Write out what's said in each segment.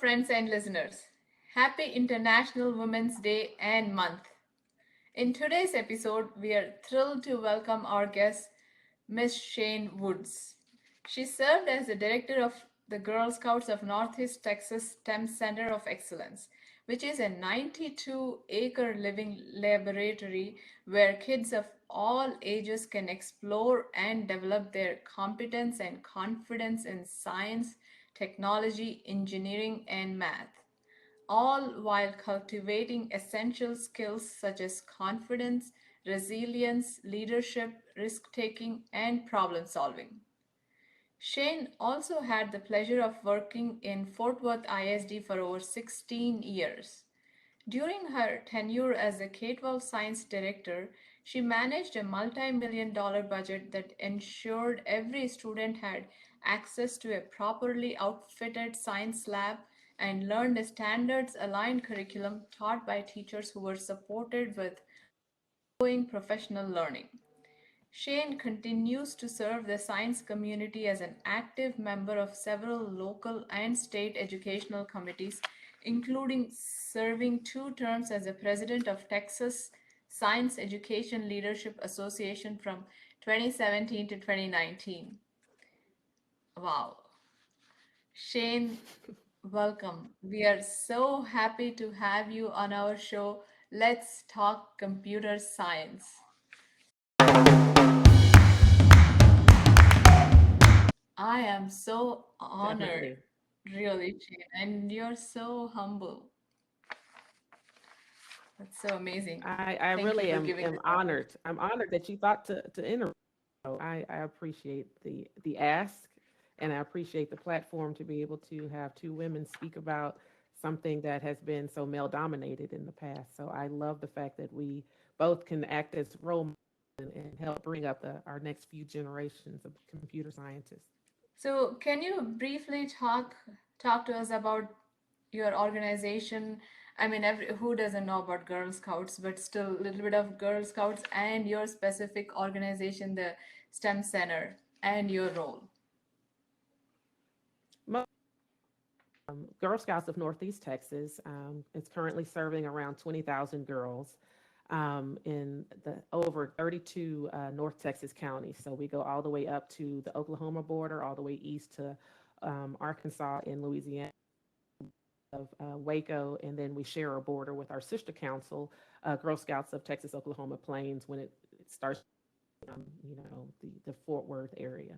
friends and listeners. Happy International Women's Day and month. In today's episode, we are thrilled to welcome our guest, Miss Shane Woods. She served as the director of the Girl Scouts of Northeast Texas STEM Center of Excellence, which is a 92-acre living laboratory where kids of all ages can explore and develop their competence and confidence in science, technology, engineering, and math, all while cultivating essential skills such as confidence, resilience, leadership, risk taking, and problem solving. Shane also had the pleasure of working in Fort Worth ISD for over 16 years. During her tenure as the K-12 science director, she managed a multi-million-dollar budget that ensured every student had access to a properly outfitted science lab and learned a standards-aligned curriculum taught by teachers who were supported with ongoing professional learning. Shane continues to serve the science community as an active member of several local and state educational committees, including serving 2 terms as the president of Texas Science Education Leadership Association from 2017 to 2019. Wow. Shane, welcome. We are so happy to have you on our show. Let's talk computer science. I am so honored, Definitely. really, Shane, and you're so humble. That's so amazing. I Thank you really for am giving this opportunity. honored. I'm honored that you thought to interview. I appreciate the ask, and I appreciate the platform to be able to have two women speak about something that has been so male dominated in the past. So I love the fact that we both can act as role models and help bring up our next few generations of computer scientists. So, can you briefly talk to us about your organization? I mean, who doesn't know about Girl Scouts, but still a little bit of Girl Scouts and your specific organization, the STEM Center, and your role. Girl Scouts of Northeast Texas is currently serving around 20,000 girls in the over 32 North Texas counties. So we go all the way up to the Oklahoma border, all the way east to Arkansas and Louisiana of Waco, and then we share a border with our sister council, Girl Scouts of Texas, Oklahoma Plains, when it starts, the Fort Worth area.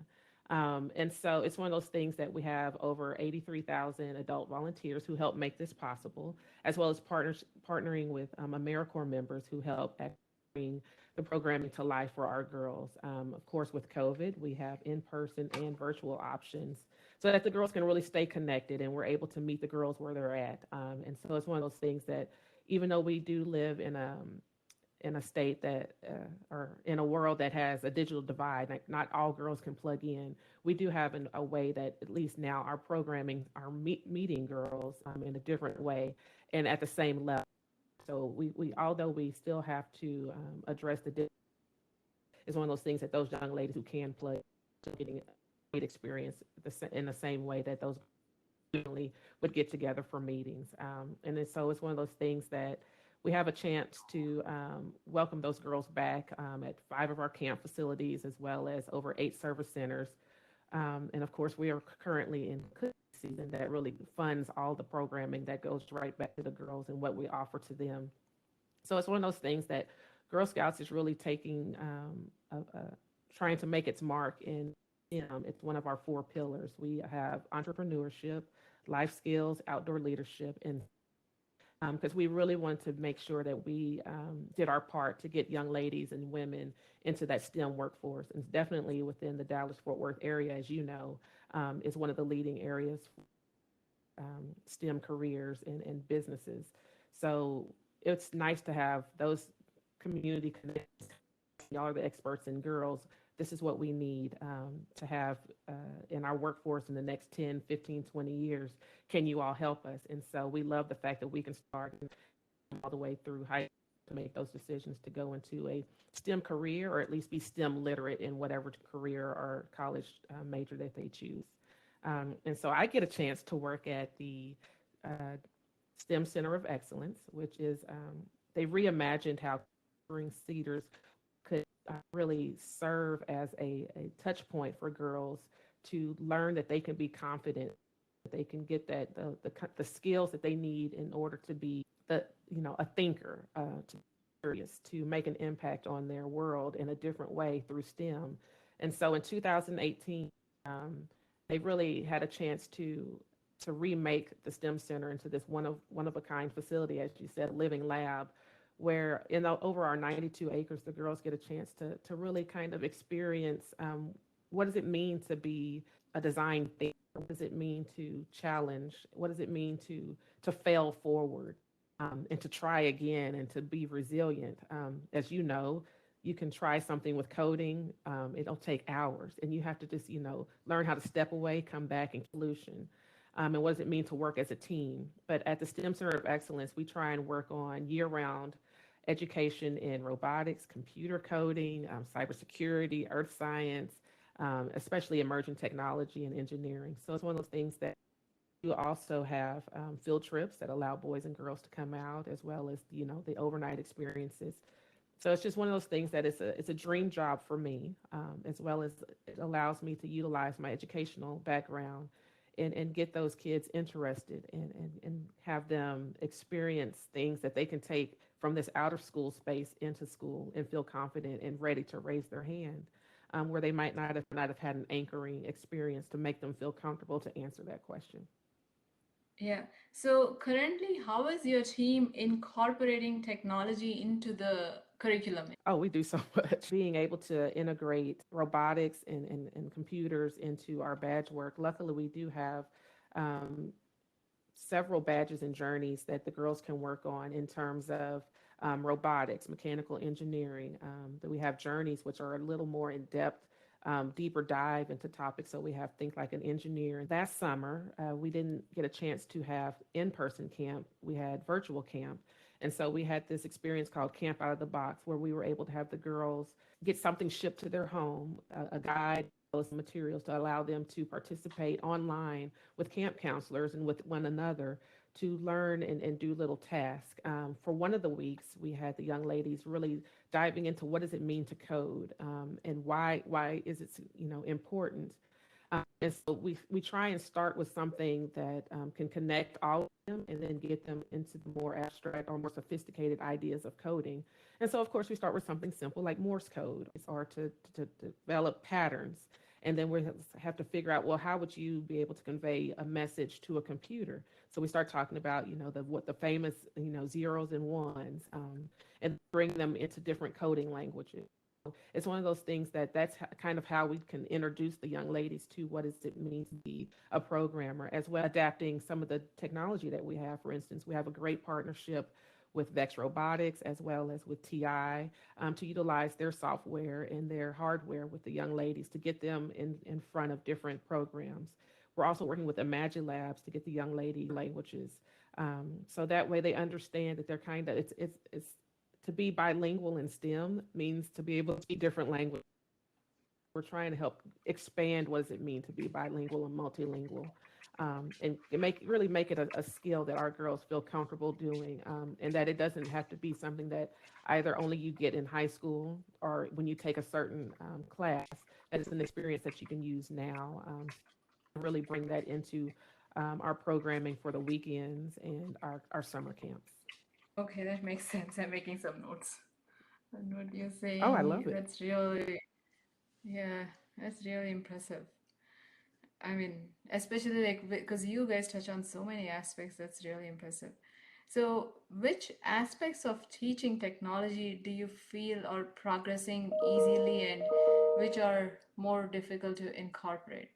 And so it's one of those things that we have over 83,000 adult volunteers who help make this possible, as well as partnering with AmeriCorps members who help bring the programming to life for our girls. Of course, with COVID, we have in person and virtual options so that the girls can really stay connected and we're able to meet the girls where they're at. And so it's one of those things that even though we do live in a state that or in a world that has a digital divide, like not all girls can plug in, we do have a way that at least now our programming are meeting girls in a different way and at the same level. So we although we still have to address is one of those things that those young ladies who can play getting a great experience in the same way that those family would get together for meetings. And then, so it's one of those things that we have a chance to welcome those girls back at 5 of our camp facilities, as well as over 8 service centers. And of course, we are currently in cookie season that really funds all the programming that goes right back to the girls and what we offer to them. So it's one of those things that Girl Scouts is really taking, trying to make its mark in. It's one of our 4 pillars. We have entrepreneurship, life skills, outdoor leadership, and because we really wanted to make sure that we did our part to get young ladies and women into that STEM workforce. And definitely within the Dallas Fort Worth area, as you know, is one of the leading areas for STEM careers and businesses. So it's nice to have those community connections. Y'all are the experts in girls. This is what we need to have in our workforce in the next 10, 15, 20 years. Can you all help us? And so we love the fact that we can start all the way through high school to make those decisions to go into a STEM career or at least be STEM literate in whatever career or college major that they choose. And so I get a chance to work at the STEM Center of Excellence, which is they reimagined how Cedars could really serve as a touch point for girls to learn that they can be confident, that they can get that the skills that they need in order to be the a thinker, to be curious, to make an impact on their world in a different way through STEM. And so in 2018, um, they really had a chance to remake the STEM Center into this one of a kind facility, as you said, living lab, where in over our 92 acres, the girls get a chance to really kind of experience what does it mean to be a design thinker? What does it mean to challenge? What does it mean to fail forward, and to try again and to be resilient? As you know, you can try something with coding. It'll take hours, and you have to just learn how to step away, come back, and solution. And what does it mean to work as a team? But at the STEM Center of Excellence, we try and work on year-round education in robotics, computer coding, cybersecurity, earth science, especially emerging technology and engineering. So it's one of those things that you also have field trips that allow boys and girls to come out, as well as the overnight experiences. So it's just one of those things that it's a dream job for me, as well as it allows me to utilize my educational background and get those kids interested and have them experience things that they can take from this outer school space into school and feel confident and ready to raise their hand, where they might not have had an anchoring experience to make them feel comfortable to answer that question. Yeah. So currently, how is your team incorporating technology into the curriculum? Oh, we do so much. Being able to integrate robotics and computers into our badge work. Luckily, we do have um, several badges and journeys that the girls can work on in terms of robotics, mechanical engineering. That we have journeys which are a little more in depth, deeper dive into topics. So we have things like an engineer. Last summer, we didn't get a chance to have in-person camp. We had virtual camp. And so we had this experience called Camp Out of the Box, where we were able to have the girls get something shipped to their home, a guide, those materials to allow them to participate online with camp counselors and with one another to learn and do little tasks. For one of the weeks, we had the young ladies really diving into what does it mean to code, and why is it important. And so we try and start with something that can connect all of them and then get them into the more abstract or more sophisticated ideas of coding. And so, of course, we start with something simple like Morse code or to develop patterns. And then we have to figure out, well, how would you be able to convey a message to a computer? So we start talking about, the famous, zeros and ones, and bring them into different coding languages. It's one of those things that's kind of how we can introduce the young ladies to what does it mean to be a programmer, as well adapting some of the technology that we have. For instance, we have a great partnership with Vex Robotics as well as with TI, to utilize their software and their hardware with the young ladies to get them in front of different programs. We're also working with Imagine Labs to get the young lady languages, so that way they understand that they're kind of it's to be bilingual in STEM means to be able to speak different languages. We're trying to help expand what does it mean to be bilingual and multilingual, and really make it a skill that our girls feel comfortable doing, and that it doesn't have to be something that either only you get in high school or when you take a certain class. That it's an experience that you can use now. Really bring that into our programming for the weekends and our summer camps. Okay, that makes sense. I'm making some notes. And what you're Oh, I saying, love it. that's really, yeah, that's really impressive. I mean, especially like because you guys touch on so many aspects, that's really impressive. So, which aspects of teaching technology do you feel are progressing easily and which are more difficult to incorporate?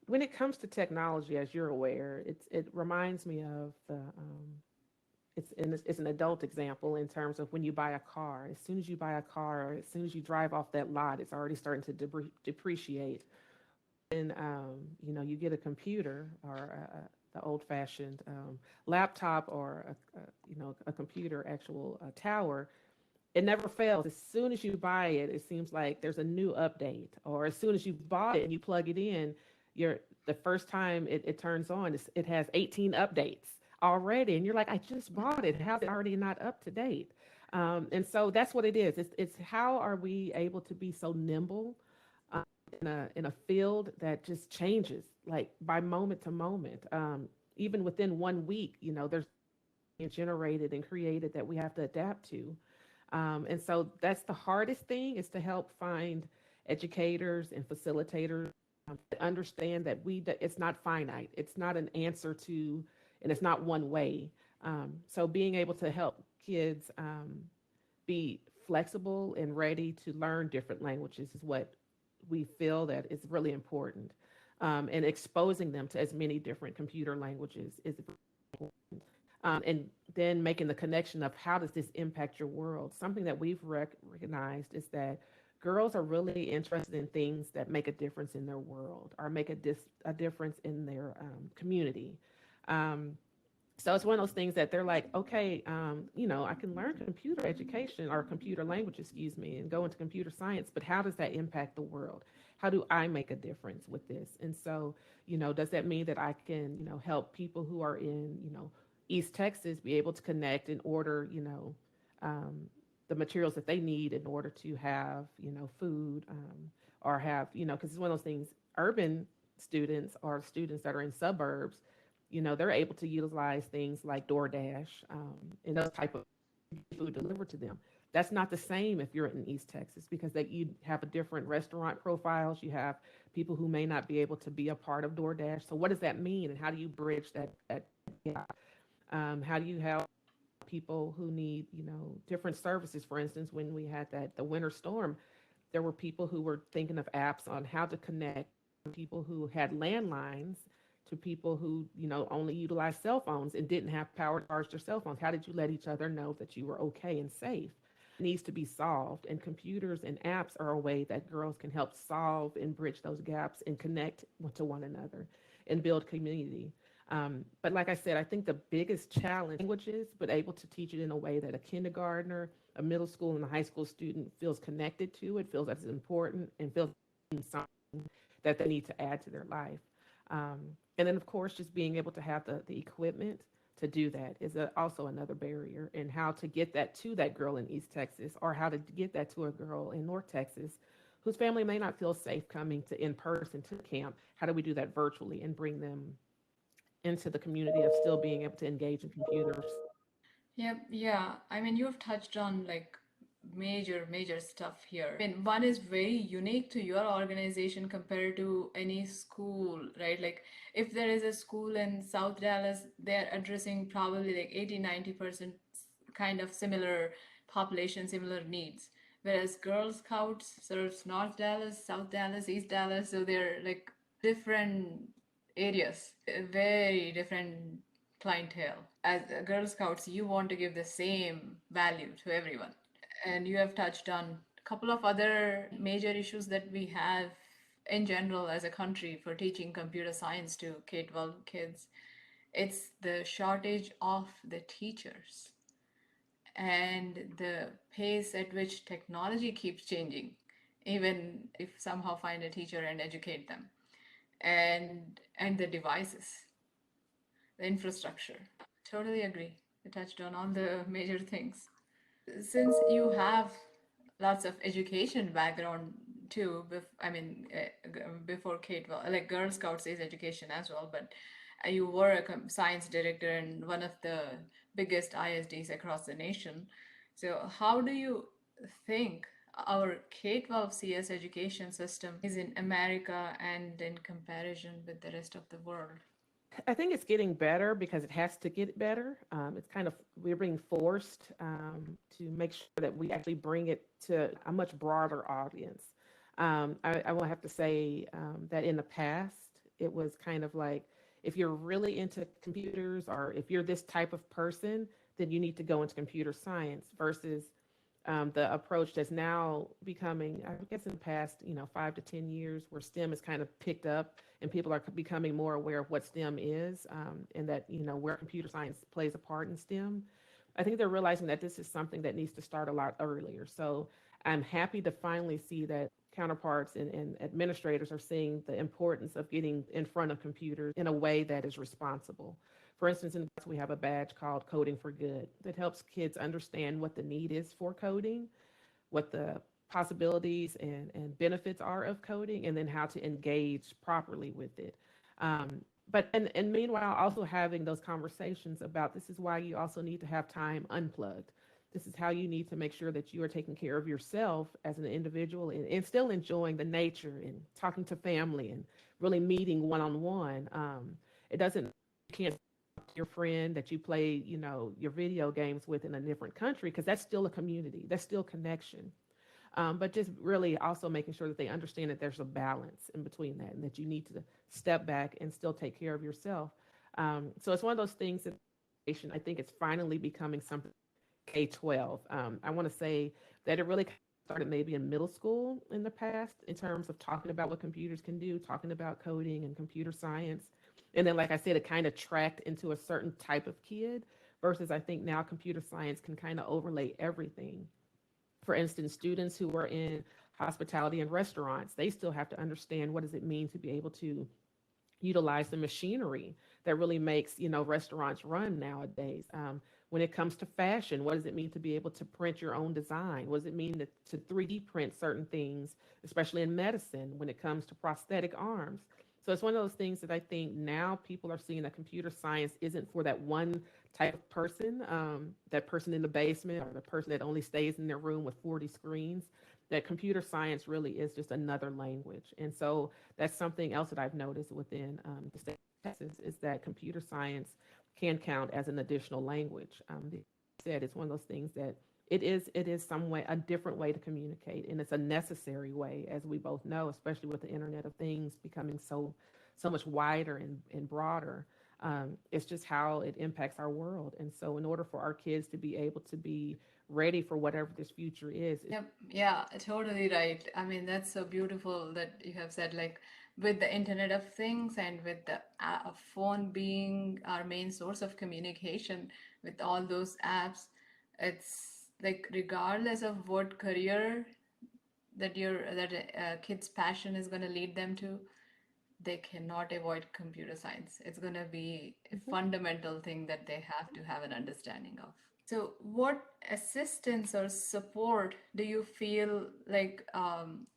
When it comes to technology, as you're aware, it reminds me of the it's an adult example in terms of when you buy a car. As soon as you buy a car, or as soon as you drive off that lot, it's already starting to depreciate. And you get a computer or the old-fashioned laptop or a computer actual tower. It never fails. As soon as you buy it, it seems like there's a new update, or as soon as you bought it and you plug it in, you're the first time it turns on, it has 18 updates already, and you're like, I just bought it. How's it already not up to date? And so that's what it is. It's how are we able to be so nimble um, in a field that just changes like by moment to moment. Even within 1 week, there's being generated and created that we have to adapt to. And so that's the hardest thing is to help find educators and facilitators to understand that it's not finite. It's not an answer to, and it's not one way. So being able to help kids be flexible and ready to learn different languages is what we feel that is really important. And exposing them to as many different computer languages is and then making the connection of how does this impact your world. Something that we've recognized is that girls are really interested in things that make a difference in their world or make a difference in their community. Um, so it's one of those things that they're like, okay, I can learn computer education or computer language, excuse me, and go into computer science, but how does that impact the world? How do I make a difference with this? And so, does that mean that I can, help people who are in, East Texas be able to connect and order, um, the materials that they need in order to have, food or have, because it's one of those things, urban students or students that are in suburbs, they're able to utilize things like DoorDash and those type of food delivered to them. That's not the same if you're in East Texas because you have a different restaurant profiles. You have people who may not be able to be a part of DoorDash. So what does that mean, and how do you bridge that gap? How do you help people who need different services? For instance, when we had the winter storm, there were people who were thinking of apps on how to connect people who had landlines to people who only utilized cell phones and didn't have power to charge their cell phones. How did you let each other know that you were okay and safe? Needs to be solved, and computers and apps are a way that girls can help solve and bridge those gaps and connect to one another and build community. But like I said, I think the biggest challenge languages, but able to teach it in a way that a kindergartner, a middle school, and a high school student feels connected to it, feels that it's important, and feels something that they need to add to their life. Um, and then, of course, just being able to have the equipment to do that is also another barrier. And how to get that to that girl in East Texas, or how to get that to a girl in North Texas whose family may not feel safe coming to in person to camp. How do we do that virtually and bring them into the community of still being able to engage in computers? Yep, yeah. I mean, you've touched on like major stuff here. I mean, one is very unique to your organization compared to any school, right? Like, if there is a school in South Dallas, they're addressing probably like 80-90% kind of similar population, similar needs. Whereas Girl Scouts serves North Dallas, South Dallas, East Dallas, so they're like different areas, very different clientele. As Girl Scouts, you want to give the same value to everyone. And you have touched on a couple of other major issues that we have in general as a country for teaching computer science to K-12 kids. It's the shortage of the teachers and the pace at which technology keeps changing, even if somehow find a teacher and educate them, and the devices, the infrastructure. Totally agree. You touched on all the major things. Since you have lots of education background too, I mean, before K-12, like Girl Scouts is education as well, but you were a science director in one of the biggest ISDs across the nation. So how do you think our K-12 CS education system is in America and in comparison with the rest of the world? I think it's getting better because it has to get better. It's kind of, we're being forced to make sure that we actually bring it to a much broader audience. I will have to say that in the past, it was kind of like, if you're really into computers or if you're this type of person, then you need to go into computer science versus the approach that's now becoming, I guess, in the past, 5 to 10 years, where STEM is kind of picked up and people are becoming more aware of what STEM is, and that, where computer science plays a part in STEM. I think they're realizing that this is something that needs to start a lot earlier. So I'm happy to finally see that counterparts and administrators are seeing the importance of getting in front of computers in a way that is responsible. For instance, in class, we have a badge called Coding for Good that helps kids understand what the need is for coding, what the possibilities and benefits are of coding, and then how to engage properly with it. But meanwhile, also having those conversations about this is why you also need to have time unplugged. This is how you need to make sure that you are taking care of yourself as an individual and still enjoying the nature and talking to family and really meeting one on one. It doesn't, you can't talk to your friend that you play, your video games with in a different country because that's still a community, that's still connection. But just really also making sure that they understand that there's a balance in between that and that you need to step back and still take care of yourself. So it's one of those things that I think it's finally becoming something K-12. I want to say that it really started maybe in middle school in the past in terms of talking about what computers can do, talking about coding and computer science. And then, like I said, it kind of tracked into a certain type of kid versus I think now computer science can kind of overlay everything. For instance, students who are in hospitality and restaurants, they still have to understand what does it mean to be able to utilize the machinery that really makes restaurants run nowadays. When it comes to fashion, what does it mean to be able to print your own design? What does it mean to 3D print certain things, especially in medicine when it comes to prosthetic arms? So it's one of those things that I think now people are seeing that computer science isn't for that one type of person, that person in the basement or the person that only stays in their room with 40 screens. That computer science really is just another language. And so that's something else that I've noticed within the state of Texas is that computer science can count as an additional language. Said it's one of those things that it is some way a different way to communicate, and it's a necessary way, as we both know, especially with the Internet of Things becoming so much wider and broader. It's just how it impacts our world, and so in order for our kids to be able to be ready for whatever this future is, Yep, yeah, totally right. I mean, that's so beautiful that you have said, like, with the Internet of Things and with the phone being our main source of communication, with all those apps, it's like regardless of what career that a kid's passion is going to lead them to, they cannot avoid computer science. It's going to be a Mhm. fundamental thing that they have to have an understanding of. So, what assistance or support do you feel like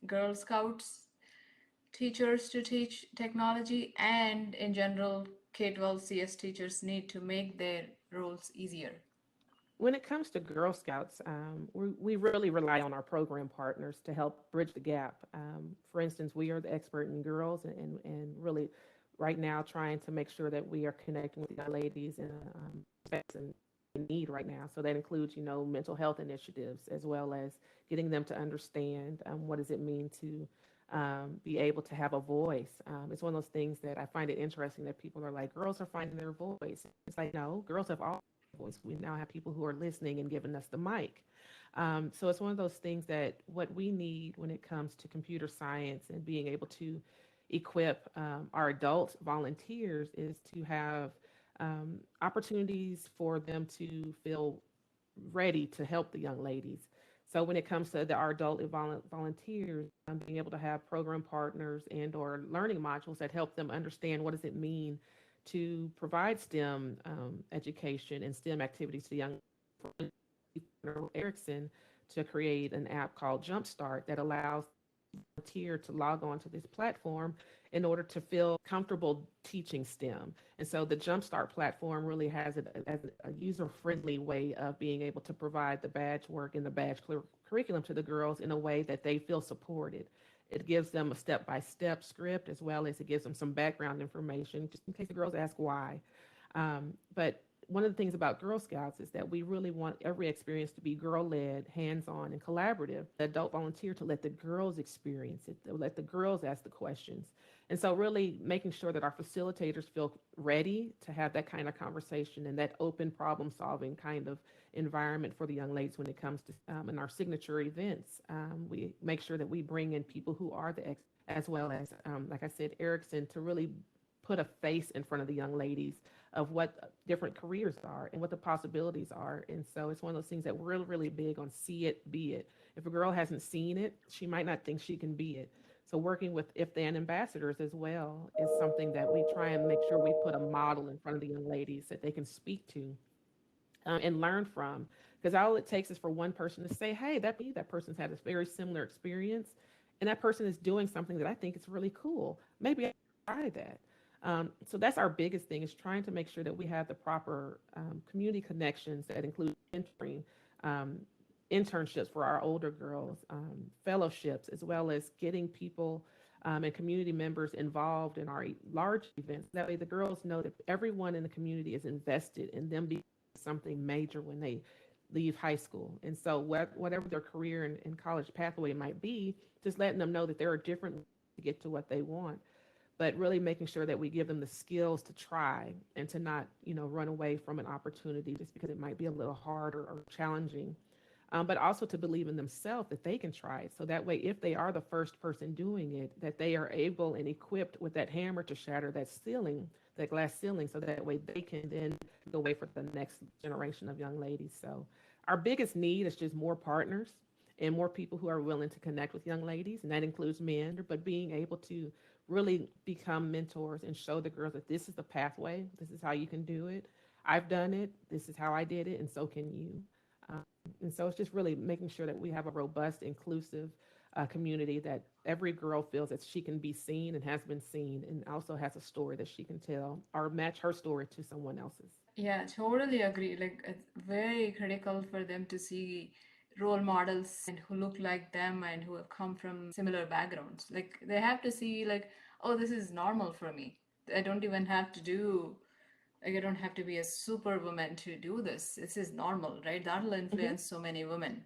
Girl Scouts teachers to teach technology and in general K-12 CS teachers need to make their roles easier? When it comes to Girl Scouts, we really rely on our program partners to help bridge the gap. For instance, we are the expert in girls, and really right now trying to make sure that we are connecting with the young ladies in a space and need right now. So that includes, mental health initiatives as well as getting them to understand what does it mean to be able to have a voice. It's one of those things that I find it interesting that people are like, girls are finding their voice. It's like, no, girls have all voice. We now have people who are listening and giving us the mic. So it's one of those things that what we need when it comes to computer science and being able to equip our adult volunteers is to have opportunities for them to feel ready to help the young ladies. So when it comes to our adult volunteers, being able to have program partners and or learning modules that help them understand what does it mean to provide STEM education and STEM activities to young Erickson to create an app called Jumpstart that allows volunteer to log on to this platform in order to feel comfortable teaching STEM. And so the Jumpstart platform really has it as a user-friendly way of being able to provide the badge work and the badge curriculum to the girls in a way that they feel supported. It gives them a step-by-step script as well as it gives them some background information just in case the girls ask why. But one of the things about Girl Scouts is that we really want every experience to be girl led, hands on, and collaborative. The adult volunteer to let the girls experience it, to let the girls ask the questions. And so, really making sure that our facilitators feel ready to have that kind of conversation and that open problem solving kind of environment for the young ladies when it comes to in our signature events. We make sure that we bring in people who are the experts, as well as, like I said, Erickson, to really put a face in front of the young ladies of what different careers are and what the possibilities are. And so it's one of those things that we're really big on see it, be it. If a girl hasn't seen it, she might not think she can be it. So working with if then ambassadors as well is something that we try and make sure we put a model in front of the young ladies that they can speak to and learn from. Because all it takes is for one person to say, "Hey, that person's had a very similar experience, and that person is doing something that I think is really cool. Maybe I should try that." So that's our biggest thing, is trying to make sure that we have the proper community connections that include mentoring, um, internships for our older girls, fellowships, as well as getting people and community members involved in our large events. That way, the girls know that everyone in the community is invested in them being something major when they leave high school. And so, whatever their career and college pathway might be, just letting them know that there are different ways to get to what they want, but really making sure that we give them the skills to try and to not, run away from an opportunity just because it might be a little hard or challenging. But also to believe in themselves that they can try it. So that way, if they are the first person doing it, that they are able and equipped with that hammer to shatter that ceiling, that glass ceiling, so that way they can then go away for the next generation of young ladies. So our biggest need is just more partners and more people who are willing to connect with young ladies, and that includes men, but being able to really become mentors and show the girls that this is the pathway, this is how you can do it. I've done it, this is how I did it, and so can you. Um, and so it's just really making sure that we have a robust, inclusive community, that every girl feels that she can be seen and has been seen, and also has a story that she can tell or match her story to someone else's. Yeah, totally agree. Like, it's very critical for them to see role models and who look like them and who have come from similar backgrounds. Like, they have to see, like, oh, this is normal for me. I don't even have to do, like, I don't have to be a superwoman to do this. This is normal, right? That'll Mm-hmm. influence so many women.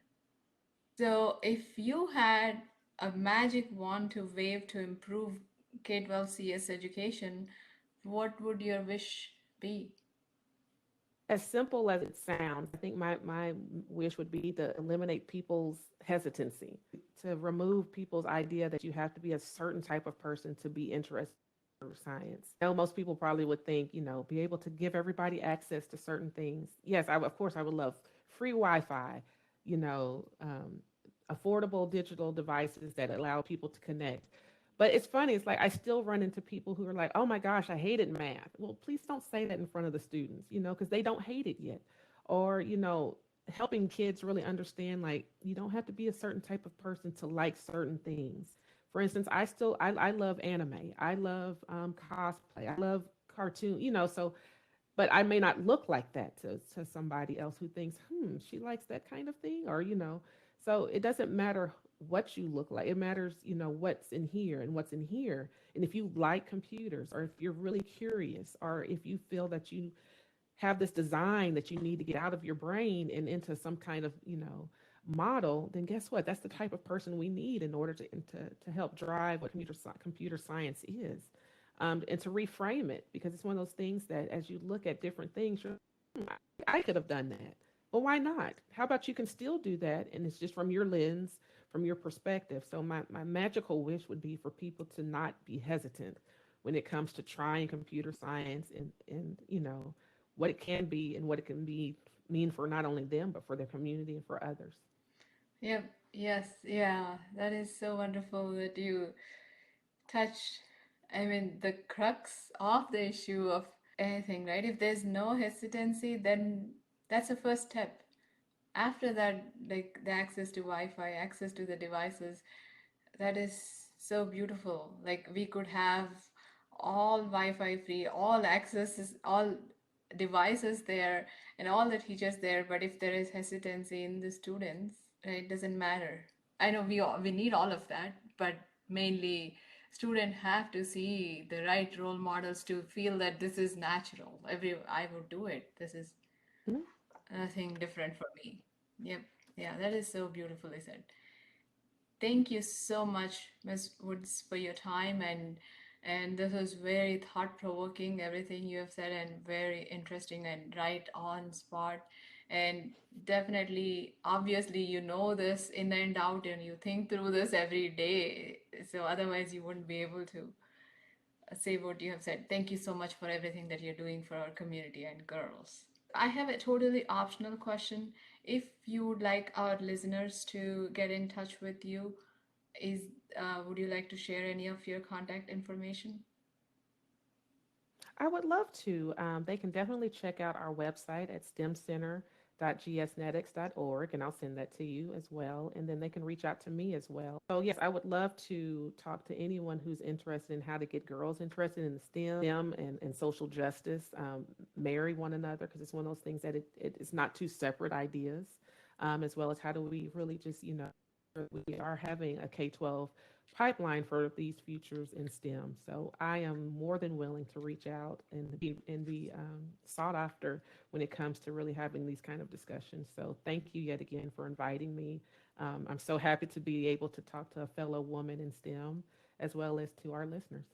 So, if you had a magic wand to wave to improve K-12 CS education, what would your wish be? As simple as it sounds, I think my wish would be to eliminate people's hesitancy, to remove people's idea that you have to be a certain type of person to be interested in science. I know most people probably would think, be able to give everybody access to certain things. Yes, of course, I would love free Wi-Fi, you know, um, affordable digital devices that allow people to connect. But it's funny, it's like I still run into people who are like, "Oh my gosh, I hated math." Well, please don't say that in front of the students, because they don't hate it yet. Or, helping kids really understand, like, you don't have to be a certain type of person to like certain things. For instance, I love anime. I love cosplay. I love cartoon, so but I may not look like that to somebody else who thinks, she likes that kind of thing, or so it doesn't matter what you look like. It matters, what's in here and what's in here. And if you like computers, or if you're really curious, or if you feel that you have this design that you need to get out of your brain and into some kind of, model, then guess what? That's the type of person we need in order to help drive what computer science is, and to reframe it, because it's one of those things that as you look at different things, you're, I could have done that, but why not? How about you can still do that, and it's just from your lens, from your perspective. So my magical wish would be for people to not be hesitant when it comes to trying computer science, and what it can be and what it can be mean for not only them but for their community and for others. Yep, yes, yeah, that is so wonderful that you touched, I mean, the crux of the issue of anything, right? If there's no hesitancy, then that's the first step. After that, like the access to Wi-Fi, access to the devices, that is so beautiful. Like we could have all Wi-Fi free, all accesses, all devices there, and all the teachers there. But if there is hesitancy in the students, it doesn't matter. I know we need all of that, but mainly student have to see the right role models to feel that this is natural. I would do it. This is Mhm. nothing different for me. Yep. Yeah, that is so beautifully said. Thank you so much, Ms. Woods, for your time, and this was very thought provoking, everything you have said, and very interesting and right on spot. And definitely, obviously, you know this in and out, and you think through this every day. So otherwise, you wouldn't be able to say what you have said. Thank you so much for everything that you're doing for our community and girls. I have a totally optional question. If you would like our listeners to get in touch with you, is would you like to share any of your contact information? I would love to. They can definitely check out our website at stemcenter.gsnetics.org, and I'll send that to you as well. And then they can reach out to me as well. So, yes, I would love to talk to anyone who's interested in how to get girls interested in the STEM and social justice, marry one another, because it's one of those things that it is not two separate ideas, as well as how do we really just, we are having a K 12 pipeline for these futures in STEM. So I am more than willing to reach out and be sought after when it comes to really having these kind of discussions. So thank you yet again for inviting me. I'm so happy to be able to talk to a fellow woman in STEM as well as to our listeners.